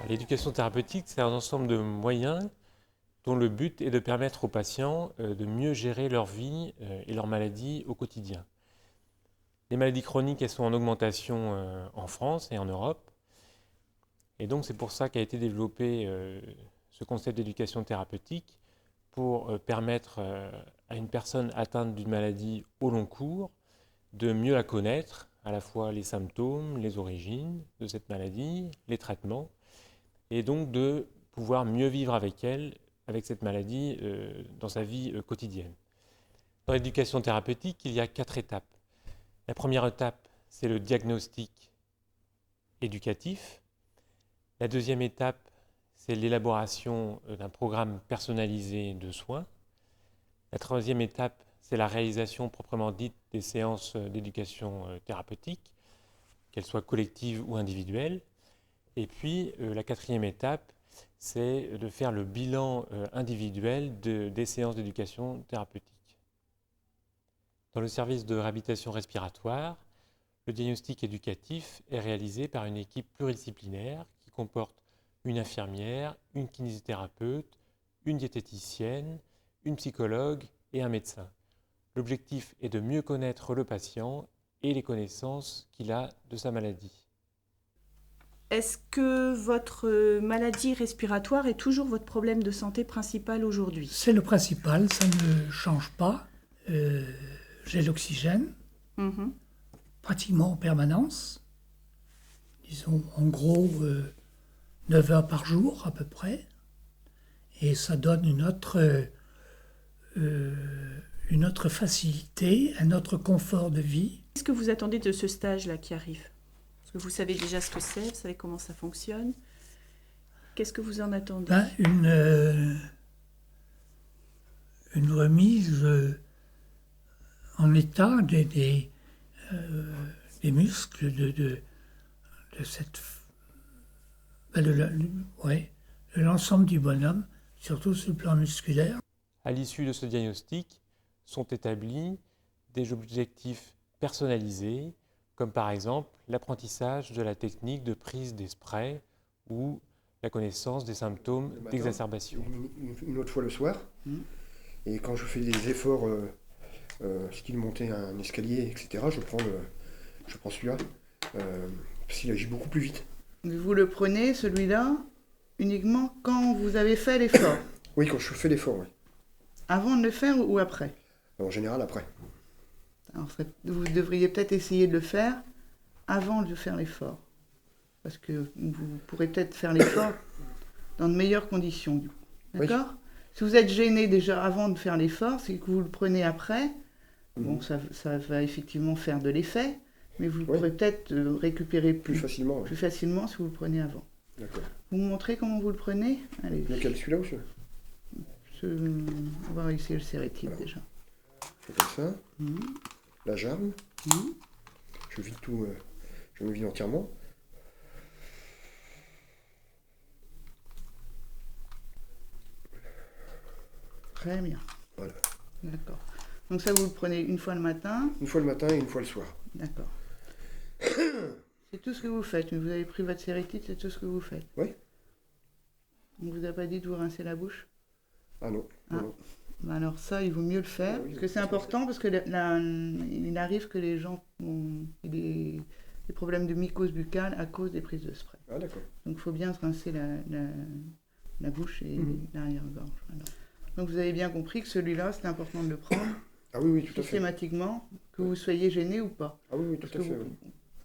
L'éducation thérapeutique, c'est un ensemble de moyens dont le but est de permettre aux patients de mieux gérer leur vie et leurs maladies au quotidien. Les maladies chroniques, elles sont en augmentation en France et en Europe. Et donc, c'est pour ça qu'a été développé ce concept d'éducation thérapeutique pour permettre à une personne atteinte d'une maladie au long cours de mieux la connaître, à la fois les symptômes, les origines de cette maladie, les traitements, et donc de pouvoir mieux vivre avec elle, avec cette maladie, dans sa vie quotidienne. Dans l'éducation thérapeutique, il y a 4 étapes. La première étape, c'est le diagnostic éducatif. La deuxième étape, c'est l'élaboration d'un programme personnalisé de soins. La troisième étape, c'est la réalisation proprement dite des séances d'éducation thérapeutique, qu'elles soient collectives ou individuelles. Et puis, la quatrième étape, c'est de faire le bilan individuel des séances d'éducation thérapeutique. Dans le service de réhabilitation respiratoire, le diagnostic éducatif est réalisé par une équipe pluridisciplinaire qui comporte une infirmière, une kinésithérapeute, une diététicienne, une psychologue et un médecin. L'objectif est de mieux connaître le patient et les connaissances qu'il a de sa maladie. Est-ce que votre maladie respiratoire est toujours votre problème de santé principal aujourd'hui ? C'est le principal, ça ne change pas. J'ai l'oxygène, pratiquement en permanence. Disons, en gros, 9 heures par jour à peu près. Et ça donne une autre facilité, un autre confort de vie. Qu'est-ce que vous attendez de ce stage-là qui arrive ? Parce que vous savez déjà ce que c'est, vous savez comment ça fonctionne. Qu'est-ce que vous en attendez ? Une remise en état des muscles de cette... de l'ensemble du bonhomme, surtout sur le plan musculaire. À l'issue de ce diagnostic, sont établis des objectifs personnalisés, comme par exemple l'apprentissage de la technique de prise des sprays ou la connaissance des symptômes d'exacerbation. Une autre fois le soir, et quand je fais des efforts, style monter un escalier, etc., je prends celui-là, parce qu'il agit beaucoup plus vite. Vous le prenez, celui-là, uniquement quand vous avez fait l'effort ? Oui, quand je fais l'effort, oui. Avant de le faire ou après ? En général, après. En fait, vous devriez peut-être essayer de le faire avant de faire l'effort. Parce que vous pourrez peut-être faire l'effort dans de meilleures conditions, du coup. D'accord ? Oui. Si vous êtes gêné déjà avant de faire l'effort, c'est que vous le prenez après. Bon, ça va effectivement faire de l'effet, mais vous pourrez peut-être récupérer plus facilement si vous le prenez avant. D'accord. Vous me montrez comment vous le prenez ? Allez. Lequel, celui-là ou celui-là ? On va essayer le sérétide déjà. Je fais comme ça. La germe. Je vide tout. Je me vide entièrement. Très bien. Voilà. D'accord. Donc ça, vous le prenez une fois le matin ? Une fois le matin et une fois le soir. D'accord. C'est tout ce que vous faites. Vous avez pris votre sérétide, c'est tout ce que vous faites ? Oui. On ne vous a pas dit de vous rincer la bouche ? Ah non. Non. Alors ça, il vaut mieux le faire, parce que c'est important, parce que il arrive que les gens ont des problèmes de mycose buccale à cause des prises de spray. Ah d'accord. Donc il faut bien se rincer la bouche et l'arrière-gorge. Alors. Donc vous avez bien compris que celui-là, c'est important de le prendre tout à fait. Systématiquement, que vous soyez gêné ou pas. Ah oui, tout à fait.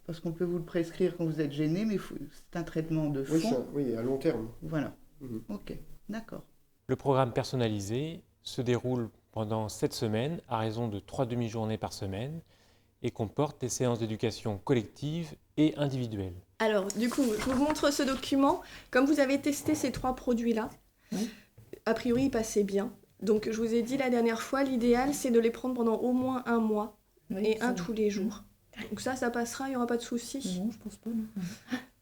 Parce qu'on peut vous le prescrire quand vous êtes gêné, mais c'est un traitement de fond. Oui, à long terme. Voilà. Ok, d'accord. Le programme personnalisé se déroule pendant 7 semaines à raison de 3 demi-journées par semaine et comporte des séances d'éducation collective et individuelle. Alors, du coup, je vous montre ce document. Comme vous avez testé ces 3 produits-là, a priori, ils passaient bien. Donc, je vous ai dit la dernière fois, l'idéal, c'est de les prendre pendant au moins 1 mois et tous les jours. Donc ça passera, il n'y aura pas de souci. Non, je pense pas. Non.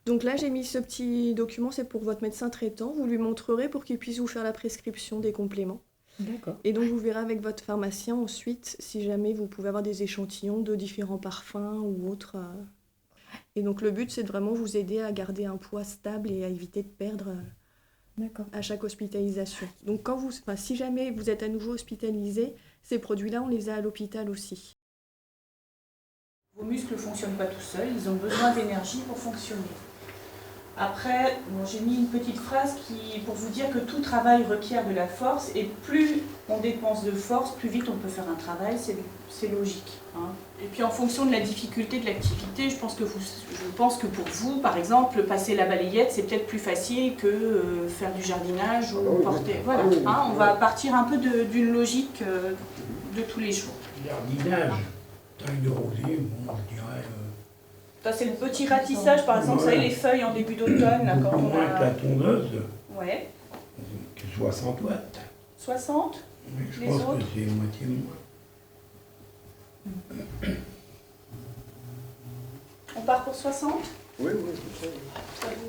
Donc là, j'ai mis ce petit document, c'est pour votre médecin traitant. Vous lui montrerez pour qu'il puisse vous faire la prescription des compléments. D'accord. Et donc, vous verrez avec votre pharmacien ensuite, si jamais vous pouvez avoir des échantillons de différents parfums ou autres. Et Et donc le but, c'est de vraiment vous aider à garder un poids stable et à éviter de perdre à chaque hospitalisation. Donc si jamais vous êtes à nouveau hospitalisé, ces produits-là, on les a à l'hôpital aussi. Vos muscles ne fonctionnent pas tout seuls, ils ont besoin d'énergie pour fonctionner. Après, j'ai mis une petite phrase pour vous dire que tout travail requiert de la force et plus on dépense de force, plus vite on peut faire un travail, c'est logique. Hein. Et puis en fonction de la difficulté de l'activité, je pense que pour vous, par exemple, passer la balayette, c'est peut-être plus facile que faire du jardinage ou porter. Voilà, hein, on va partir un peu d'une logique de tous les jours. Jardinage, taille de rosier, bon, je dirais... Ça, c'est le petit ratissage, par exemple, vous savez, les feuilles en début d'automne, là, quand on a... la tondeuse, Ouais. 60 watts. 60 Oui, je Les pense autres que c'est moitié moins. On part pour 60 Oui, c'est ça.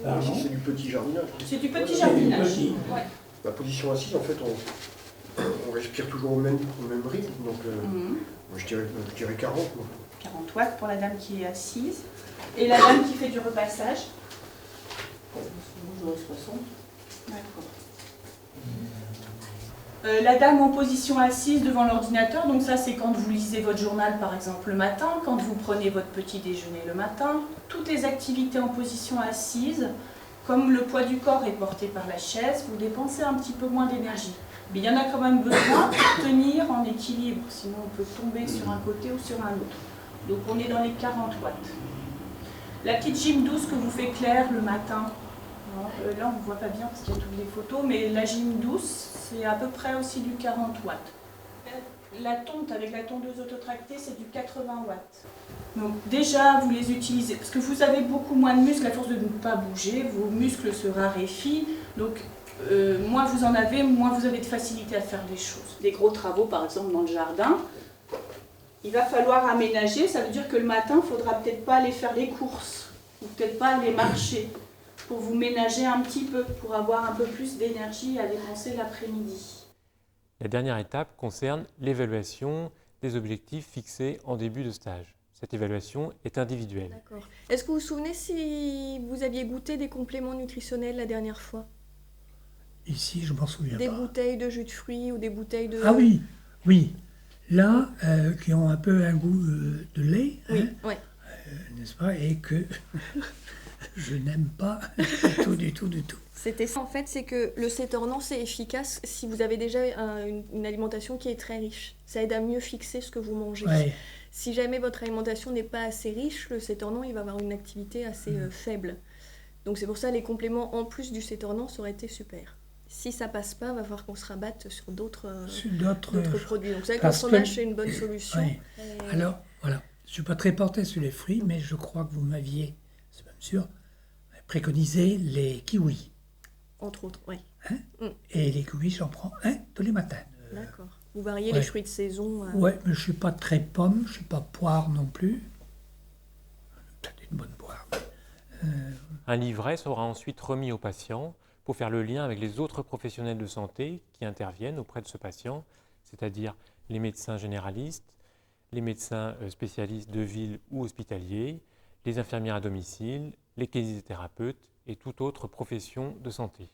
Pardon ? C'est du petit jardinage. C'est du petit C'est jardinage. du petit. Ouais. La position assise, en fait, on respire toujours au même rythme, donc moi, je dirais 40. Moi. 40 watts pour la dame qui est assise. Et la dame qui fait du repassage. J'aurais 60. D'accord. La dame en position assise devant l'ordinateur, donc ça c'est quand vous lisez votre journal par exemple le matin, quand vous prenez votre petit déjeuner le matin. Toutes les activités en position assise, comme le poids du corps est porté par la chaise, vous dépensez un petit peu moins d'énergie. Mais il y en a quand même besoin pour tenir en équilibre, sinon on peut tomber sur un côté ou sur un autre. Donc on est dans les 40 watts. La petite gym douce que vous fait Claire le matin, là on ne voit pas bien parce qu'il y a toutes les photos, mais la gym douce c'est à peu près aussi du 40 watts. La tonte avec la tondeuse autotractée c'est du 80 watts. Donc déjà vous les utilisez, parce que vous avez beaucoup moins de muscles à force de ne pas bouger, vos muscles se raréfient, donc moins vous en avez, moins vous avez de facilité à faire des choses. Des gros travaux par exemple dans le jardin, il va falloir aménager, ça veut dire que le matin, il ne faudra peut-être pas aller faire les courses, ou peut-être pas aller marcher, pour vous ménager un petit peu, pour avoir un peu plus d'énergie à dépenser l'après-midi. La dernière étape concerne l'évaluation des objectifs fixés en début de stage. Cette évaluation est individuelle. D'accord. Est-ce que vous vous souvenez si vous aviez goûté des compléments nutritionnels la dernière fois? Ici, je m'en souviens Des pas. bouteilles de jus de fruits ou des bouteilles de... Ah oui, oui. Là, qui ont un peu un goût de lait, Oui, hein, ouais. n'est-ce pas, et que je n'aime pas du tout. C'était ça en fait, c'est que le cétornan c'est efficace si vous avez déjà une alimentation qui est très riche. Ça aide à mieux fixer ce que vous mangez. Ouais. Si jamais votre alimentation n'est pas assez riche, le cétornan il va avoir une activité assez faible. Donc c'est pour ça les compléments en plus du cétornan ça aurait été super. Si ça passe pas, il va falloir qu'on se rabatte sur d'autres produits. Donc c'est vrai que le fromage c'est une bonne solution. Ouais. Alors, voilà, je ne suis pas très porté sur les fruits, mais je crois que vous m'aviez, c'est même sûr, préconisé les kiwis. Entre autres, oui. Hein Et les kiwis, j'en prends un tous les matins. D'accord. Vous variez les fruits de saison. Ouais, mais je ne suis pas très pomme, je ne suis pas poire non plus. Peut-être une bonne poire. Un livret sera ensuite remis au patient pour faire le lien avec les autres professionnels de santé qui interviennent auprès de ce patient, c'est-à-dire les médecins généralistes, les médecins spécialistes de ville ou hospitaliers, les infirmières à domicile, les kinésithérapeutes et toute autre profession de santé.